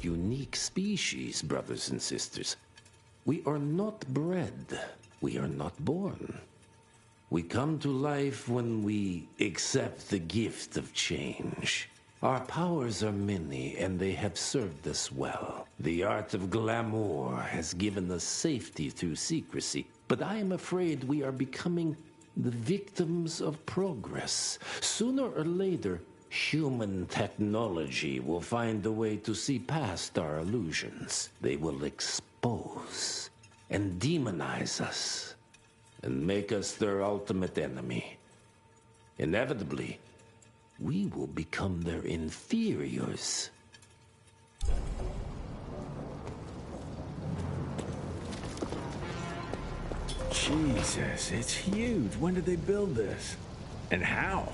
unique species, brothers and sisters. We are not bred. We are not born. We come to life when we accept the gift of change. Our powers are many, and they have served us well. The art of glamour has given us safety through secrecy, but I am afraid we are becoming the victims of progress. Sooner or later, human technology will find a way to see past our illusions. They will expose and demonize us and make us their ultimate enemy. Inevitably, we will become their inferiors. Jesus, it's huge. When did they build this? And how?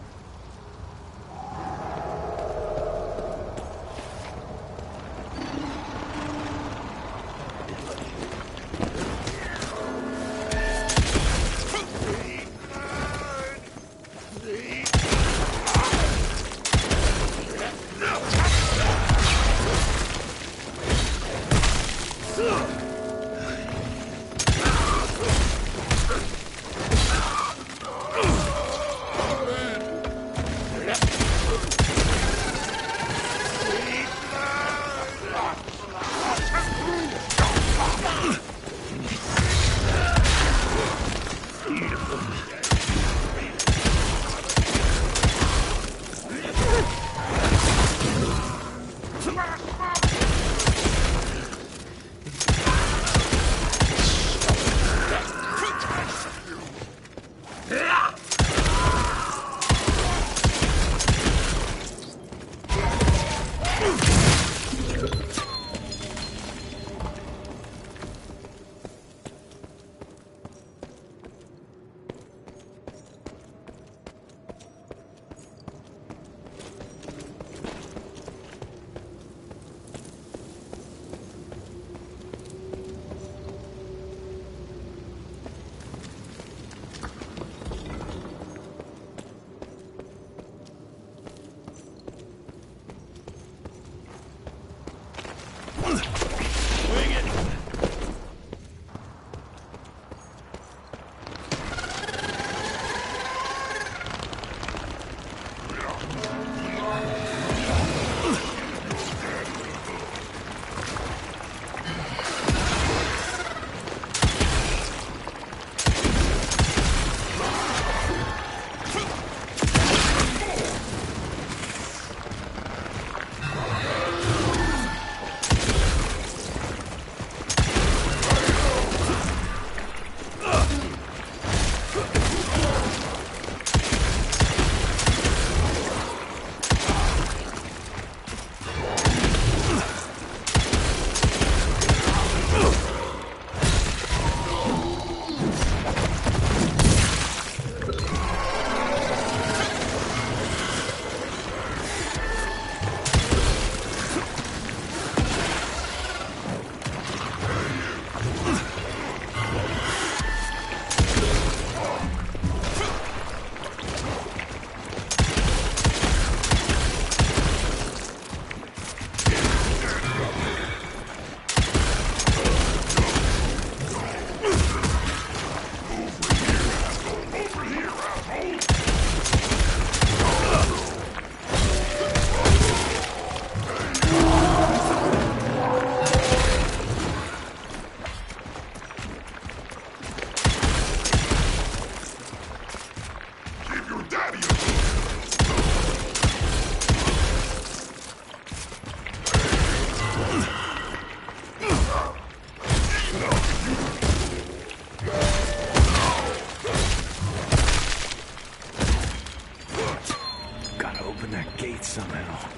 somehow.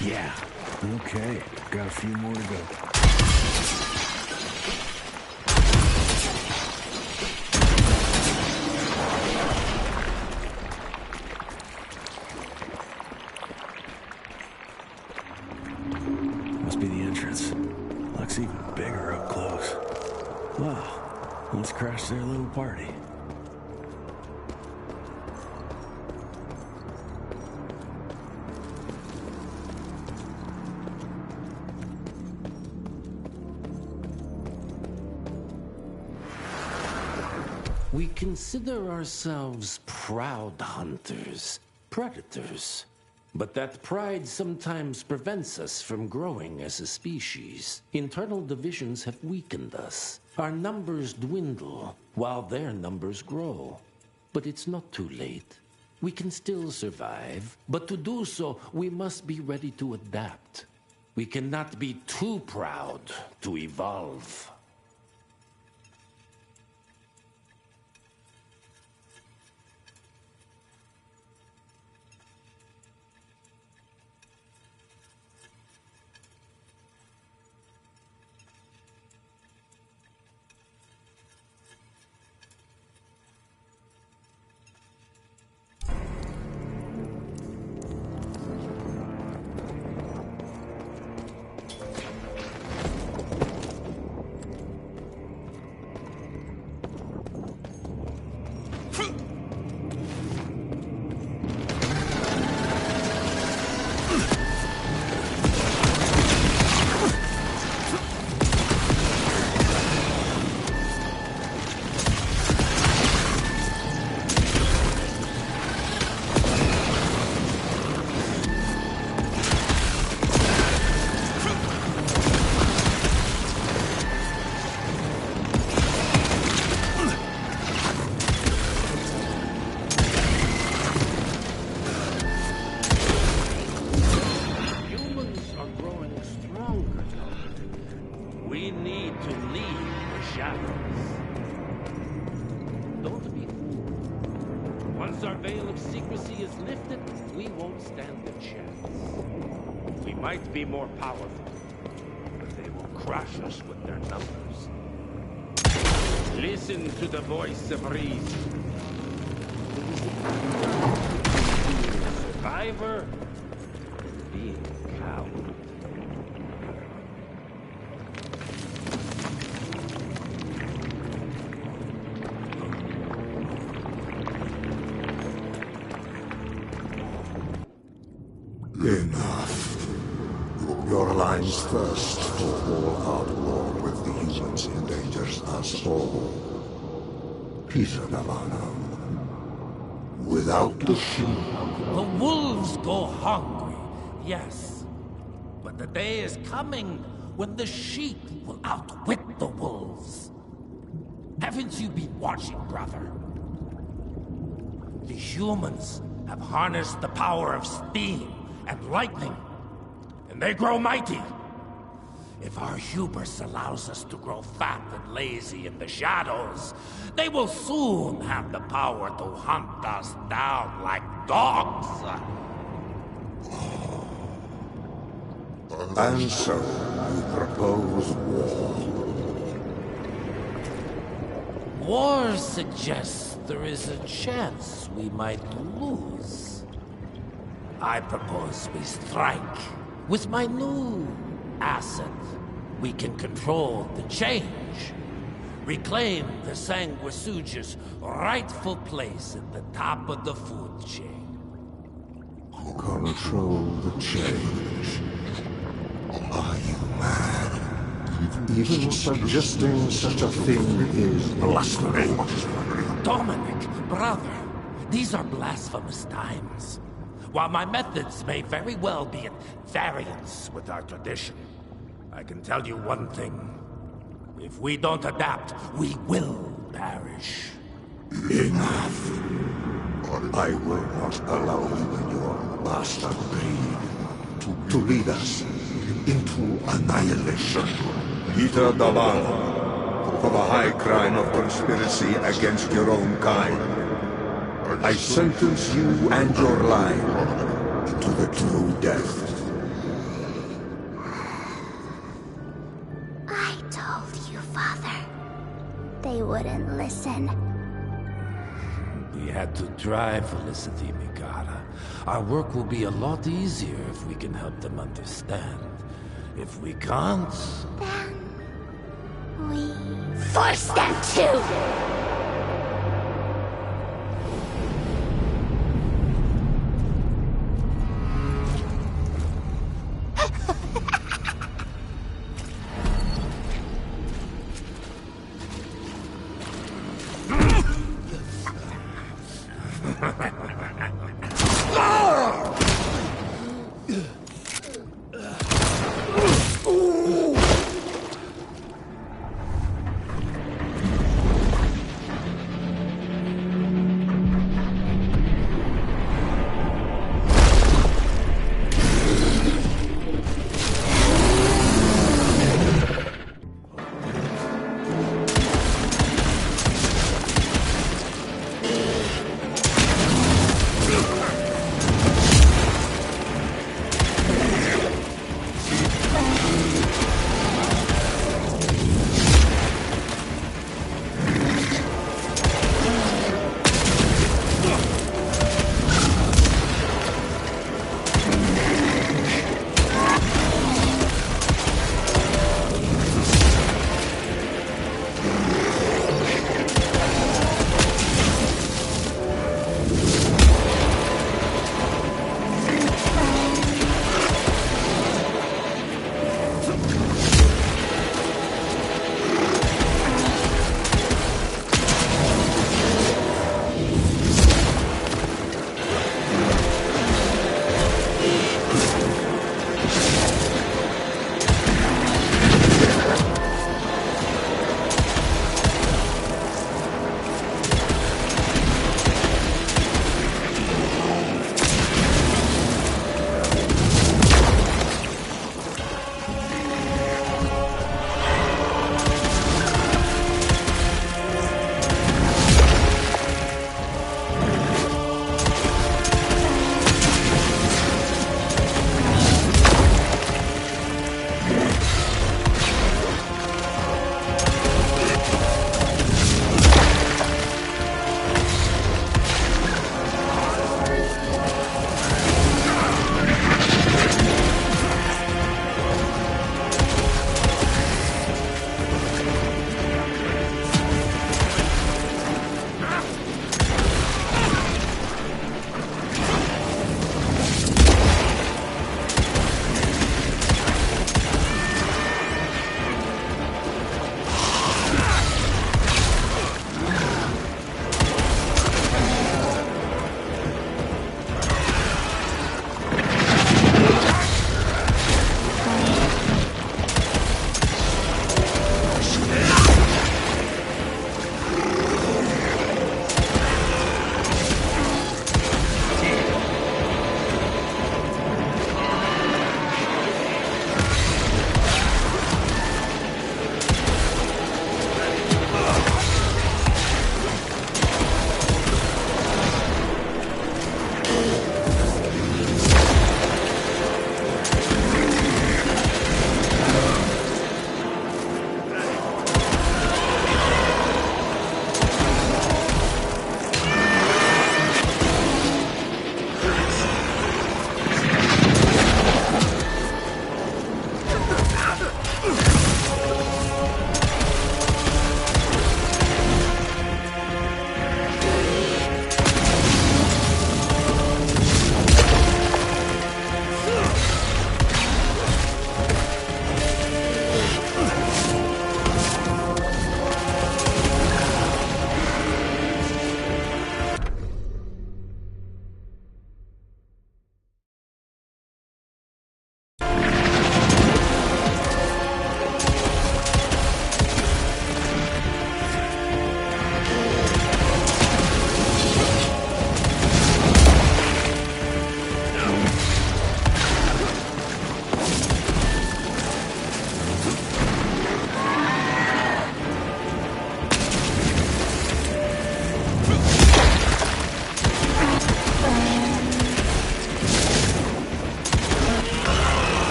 Yeah. Okay. Got a few more to go. Must be the entrance. Looks even bigger up close. Wow. Let's crash their little party. We consider ourselves proud hunters, predators. But that pride sometimes prevents us from growing as a species. Internal divisions have weakened us. Our numbers dwindle, while their numbers grow. But it's not too late. We can still survive, but to do so, we must be ready to adapt. We cannot be too proud to evolve. Be more powerful, but they will crush us with their numbers. Listen to the voice of reason. Survivor and being a coward. Enough. Your line's thirst for all-out war with the humans endangers us all. Peter Navana. Without the sheep... The wolves go hungry, yes. But the day is coming when the sheep will outwit the wolves. Haven't you been watching, brother? The humans have harnessed the power of steam and lightning. And they grow mighty. If our hubris allows us to grow fat and lazy in the shadows, they will soon have the power to hunt us down like dogs. And so, you propose war. War suggests there is a chance we might lose. I propose we strike. With my new asset, we can control the change. Reclaim the Sanguisuja's rightful place at the top of the food chain. Control the change. Are you mad? Even suggesting such a thing is blasphemy. Dominic, brother, these are blasphemous times. While my methods may very well be at variance with our tradition, I can tell you one thing. If we don't adapt, we will perish. Enough. I will not allow you and your bastard breed to lead us into annihilation. Peter Daban, for the high crime of conspiracy against your own kind, I sentence you and your line to the true death. I told you, Father. They wouldn't listen. We had to try, Felicity Mikata. Our work will be a lot easier if we can help them understand. If we can't... Then... we... force them to!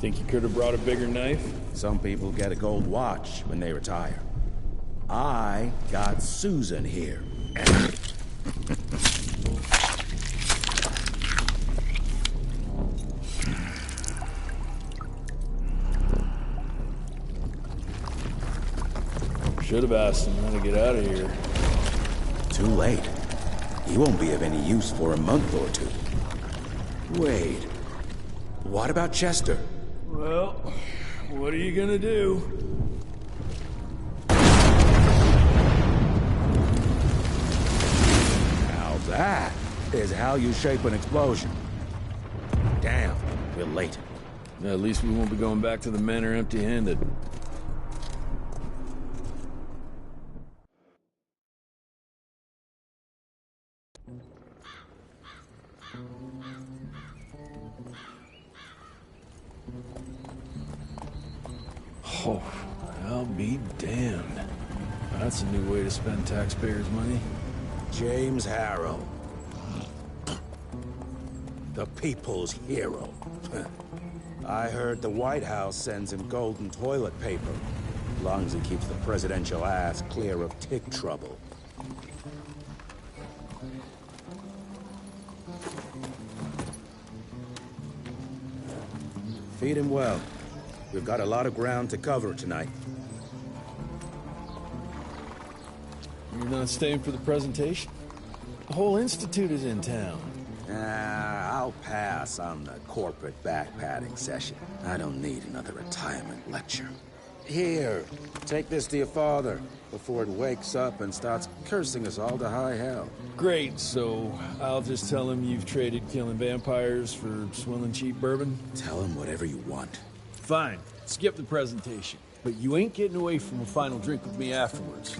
Think you could have brought a bigger knife? Some people get a gold watch when they retire. I got Susan here. Should have asked him how to get out of here. Too late. He won't be of any use for a month or two. Wait. What about Chester? Well, what are you gonna do? Now that is how you shape an explosion. Damn, we're late. At least we won't be going back to the manor empty-handed. Oh, I'll be damned. That's a new way to spend taxpayers' money. James Harrow. The people's hero. I heard the White House sends him golden toilet paper. As long as he keeps the presidential ass clear of tick trouble. Feed him well. We've got a lot of ground to cover tonight. You're not staying for the presentation? The whole institute is in town. I'll pass on the corporate back-patting session. I don't need another retirement lecture. Here, take this to your father before it wakes up and starts cursing us all to high hell. Great, so I'll just tell him you've traded killing vampires for swilling cheap bourbon? Tell him whatever you want. Fine, skip the presentation. But you ain't getting away from a final drink with me afterwards.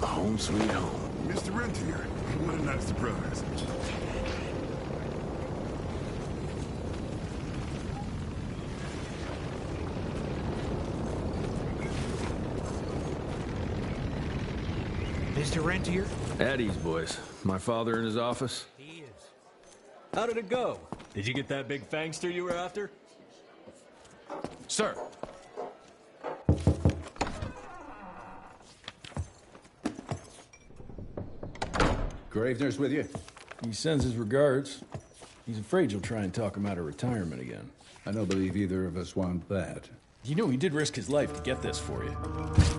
Home sweet home. Mr. Rentier, what a nice surprise. Mr. Rentier? At ease, boys. My father in his office? He is. How did it go? Did you get that big fangster you were after? Sir! Gravener's with you? He sends his regards. He's afraid you'll try and talk him out of retirement again. I don't believe either of us want that. You know he did risk his life to get this for you.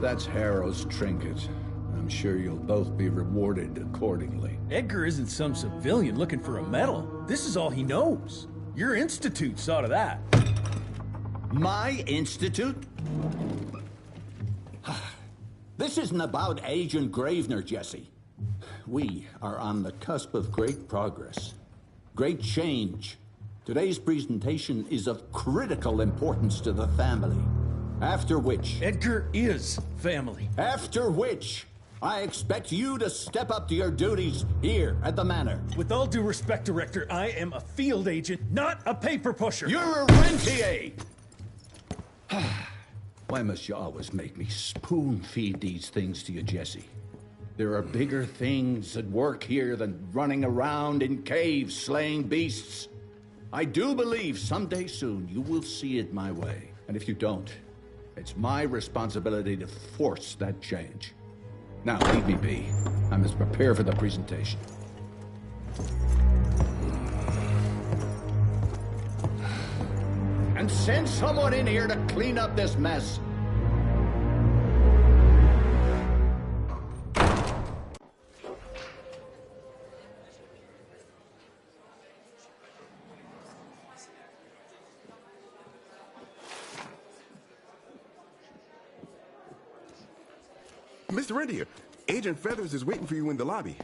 That's Harrow's trinket. I'm sure you'll both be rewarded accordingly. Edgar isn't some civilian looking for a medal. This is all he knows. Your institute saw to that. My institute? This isn't about Agent Gravener, Jesse. We are on the cusp of great progress, great change. Today's presentation is of critical importance to the family. After which... Edgar is family. After which, I expect you to step up to your duties here at the manor. With all due respect, Director, I am a field agent, not a paper pusher. You're a rentier! Why must you always make me spoon-feed these things to you, Jesse? There are bigger things at work here than running around in caves slaying beasts. I do believe someday soon you will see it my way. And if you don't, it's my responsibility to force that change. Now, leave me be. I must prepare for the presentation. And send someone in here to clean up this mess. Mr. Rentier, Agent Feathers is waiting for you in the lobby.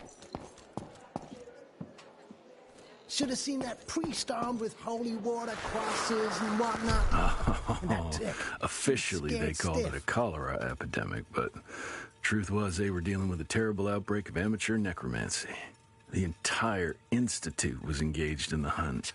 Should have seen that priest armed with holy water crosses and whatnot. And that tech. Officially, they called it a cholera epidemic, but truth was they were dealing with a terrible outbreak of amateur necromancy. The entire institute was engaged in the hunt.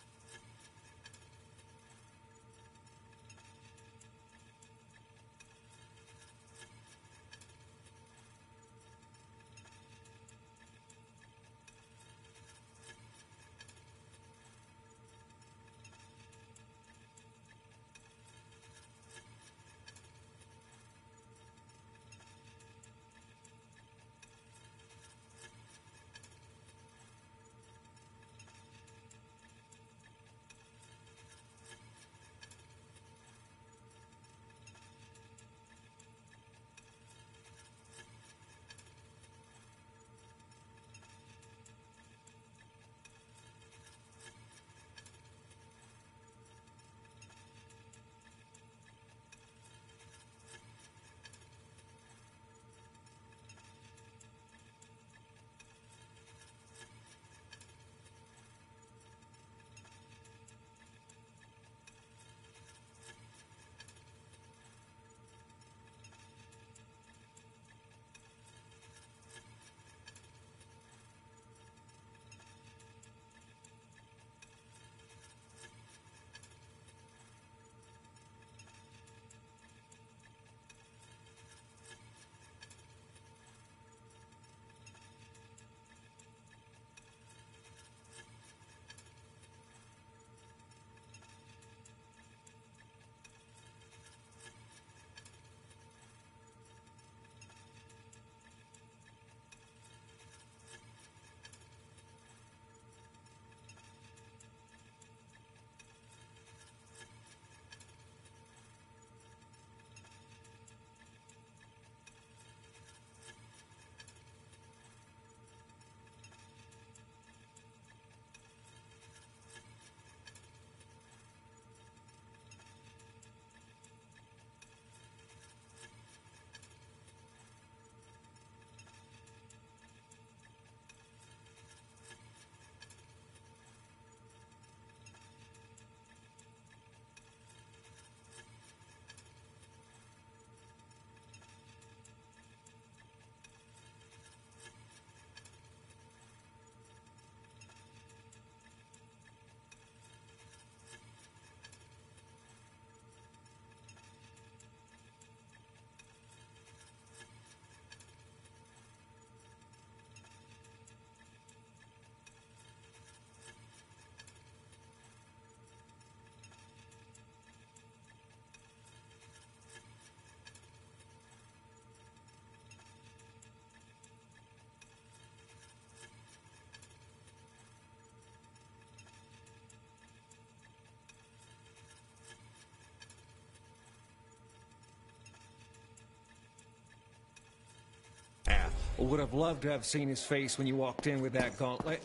Would have loved to have seen his face when you walked in with that gauntlet.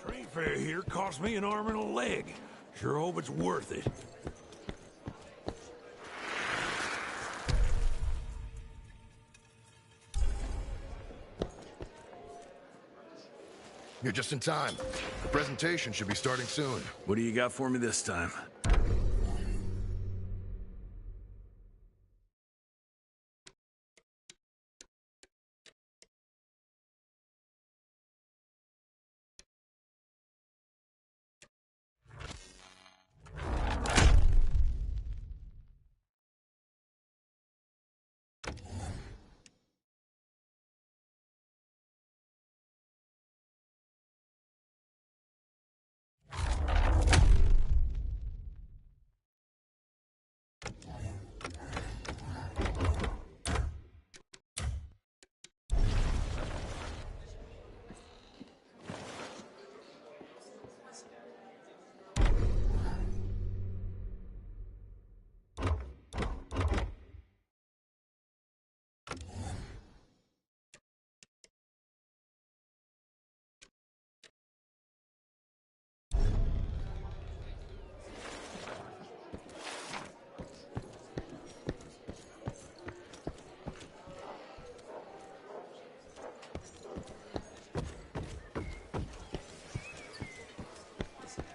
Train fare here cost me an arm and a leg. Sure hope it's worth it. You're just in time. The presentation should be starting soon. What do you got for me this time?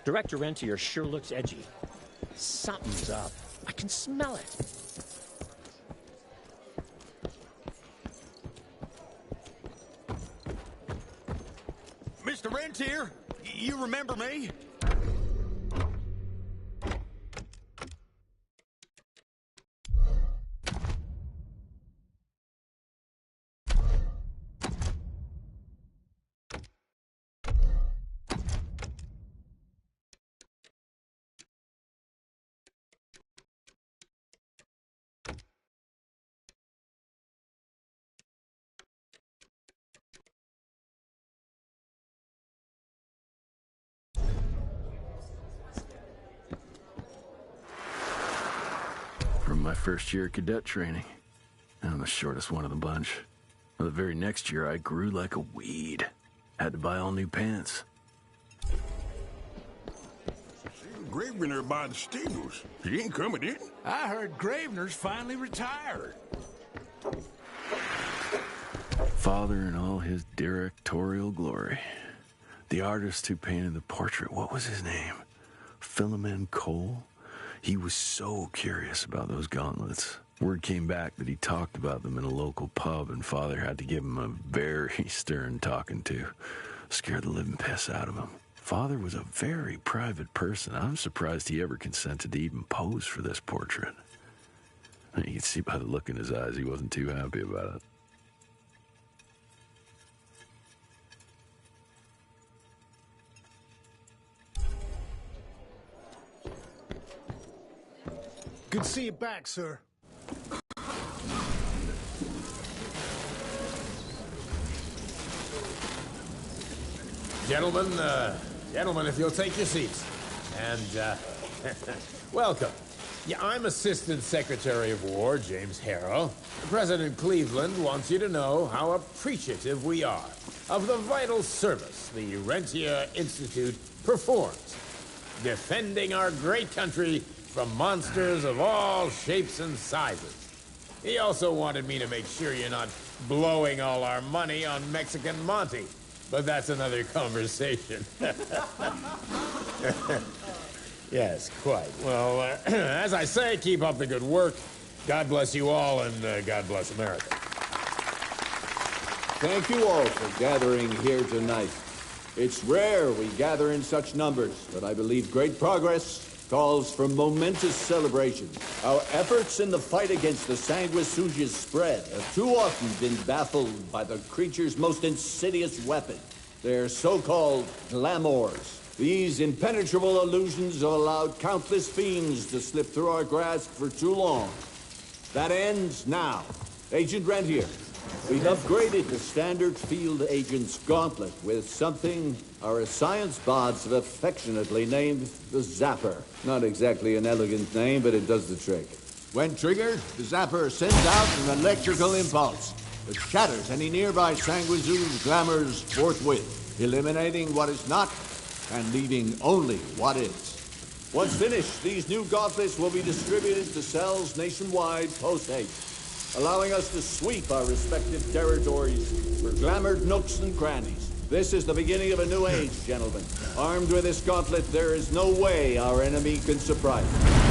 Director Rentier sure looks edgy. Something's up. I can smell it. Mr. Rentier, you remember me? From my first year of cadet training. I'm the shortest one of the bunch. Well, the very next year, I grew like a weed. Had to buy all new pants. Gravener by the stables. He ain't coming in. I heard Gravener's finally retired. Father in all his directorial glory. The artist who painted the portrait, what was his name? Philomen Cole? He was so curious about those gauntlets. Word came back that he talked about them in a local pub, and Father had to give him a very stern talking to. Scared the living piss out of him. Father was a very private person. I'm surprised he ever consented to even pose for this portrait. You can see by the look in his eyes he wasn't too happy about it. Good to see you back, sir. Gentlemen, if you'll take your seats. And, welcome. Yeah, I'm Assistant Secretary of War, James Harrow. President Cleveland wants you to know how appreciative we are of the vital service the Rentier Institute performs, defending our great country from monsters of all shapes and sizes. He also wanted me to make sure you're not blowing all our money on Mexican Monty. But that's another conversation. Yes, quite. Well, as I say, keep up the good work. God bless you all, and God bless America. Thank you all for gathering here tonight. It's rare we gather in such numbers, but I believe great progress calls for momentous celebration. Our efforts in the fight against the sanguisuga's spread have too often been baffled by the creature's most insidious weapon, their so-called glamours. These impenetrable illusions have allowed countless fiends to slip through our grasp for too long. That ends now. Agent Rentier, we've upgraded the standard field agent's gauntlet with something our science bots have affectionately named the Zapper. Not exactly an elegant name, but it does the trick. When triggered, the Zapper sends out an electrical impulse that shatters any nearby sanguisuga's glamours forthwith, eliminating what is not and leaving only what is. Once finished, these new gauntlets will be distributed to cells nationwide post-haste, allowing us to sweep our respective territories for glamoured nooks and crannies. This is the beginning of a new age, gentlemen. Armed with this gauntlet, there is no way our enemy can surprise us.